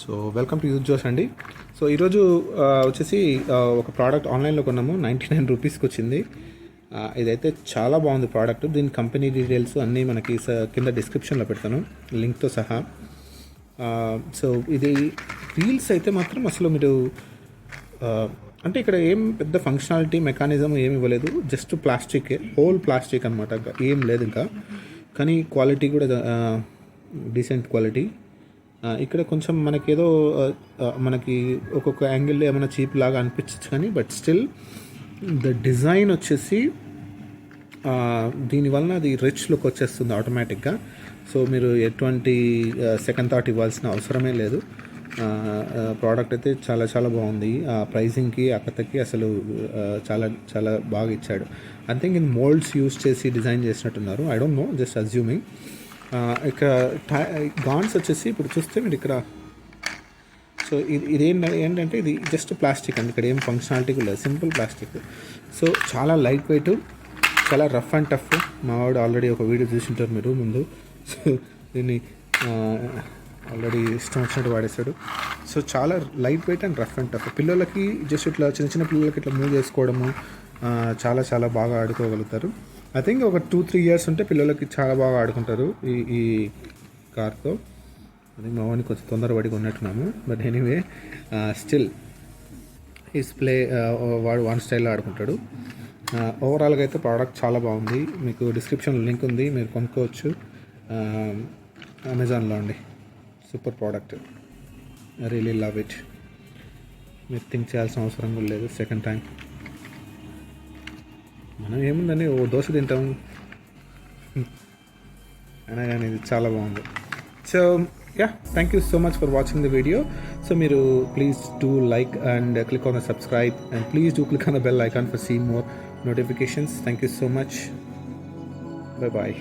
So welcome to youth జోష్ అండి. So ఈరోజు వచ్చేసి ఒక ప్రోడక్ట్ ఆన్లైన్లో కొన్నాము. 99 రూపీస్కి వచ్చింది. ఇదైతే చాలా బాగుంది ప్రోడక్ట్. దీని కంపెనీ డీటెయిల్స్ అన్నీ మనకి కింద డిస్క్రిప్షన్లో పెడతాను లింక్తో సహా. సో ఇది వీల్స్ అయితే మాత్రం అసలు మీరు అంటే ఇక్కడ ఏం పెద్ద ఫంక్షనాలిటీ మెకానిజం ఏమి ఇవ్వలేదు. జస్ట్ ప్లాస్టిక్, హోల్ ప్లాస్టిక్ అనమాట, ఏం లేదు ఇంకా. కానీ క్వాలిటీ కూడా డీసెంట్ క్వాలిటీ. ఇక్కడ కొంచెం మనకేదో మనకి ఒక్కొక్క యాంగిల్లో ఏమైనా చీప్ లాగా అనిపించచ్చు, కానీ బట్ స్టిల్ ద డిజైన్ వచ్చేసి దీనివల్ల అది రిచ్ లుక్ వచ్చేస్తుంది ఆటోమేటిక్గా. సో మీరు ఎటువంటి సెకండ్ థాట్ ఇవ్వాల్సిన అవసరమే లేదు. ప్రోడక్ట్ అయితే చాలా చాలా బాగుంది. ప్రైజింగ్కి అక్కతకి అసలు చాలా చాలా బాగా ఇచ్చాడు. I think in moulds use చేసి డిజైన్ చేసినట్టున్నారు. I don't know, just assuming. ఇక్కడ గాన్స్ వచ్చేసి ఇప్పుడు చూస్తే మీరు ఇక్కడ, సో ఇది ఏంటంటే ఇది జస్ట్ ప్లాస్టిక్ అండి. ఇక్కడ ఏం ఫంక్షనాలిటీ కూడా లేదు, సింపుల్ ప్లాస్టిక్. సో చాలా లైట్ వెయిట్, చాలా రఫ్ అండ్ టఫ్. మా వాడు ఆల్రెడీ ఒక వీడియో చూసింటారు మీరు ముందు. సో దీన్ని ఆల్రెడీ ఇష్టం వచ్చినట్టు వాడేశాడు. సో చాలా light weight and rough and tough. పిల్లలకి జస్ట్ ఇట్లా చిన్న చిన్న పిల్లలకి ఇట్లా మూవ్ చేసుకోవడము చాలా చాలా బాగా ఆడుకోగలుగుతారు. ఐ థింక్ ఒక 2-3 ఇయర్స్ ఉంటే పిల్లలకి చాలా బాగా ఆడుకుంటారు ఈ కార్తో. అది మా వాడిని కొంచెం తొందరపడి ఉన్నట్టున్నాము. But anyway still his play వాడు వన్ స్టైల్లో ఆడుకుంటాడు. ఓవరాల్గా అయితే ప్రోడక్ట్ చాలా బాగుంది. మీకు డిస్క్రిప్షన్లో లింక్ ఉంది, మీరు కొనుక్కోవచ్చు అమెజాన్లో అండి. Super product, I really love it. మీరు థింక్ చేయాల్సిన అవసరం కూడా లేదు సెకండ్ టైం. మనం ఏముందని ఓ దోశ తింటాము అయినా కానీ ఇది చాలా బాగుంది. So yeah, thank you so much for watching the video. So మీరు please do like and click on the subscribe, and please do click on the bell icon for seeing more notifications. Thank you so much. Bye bye.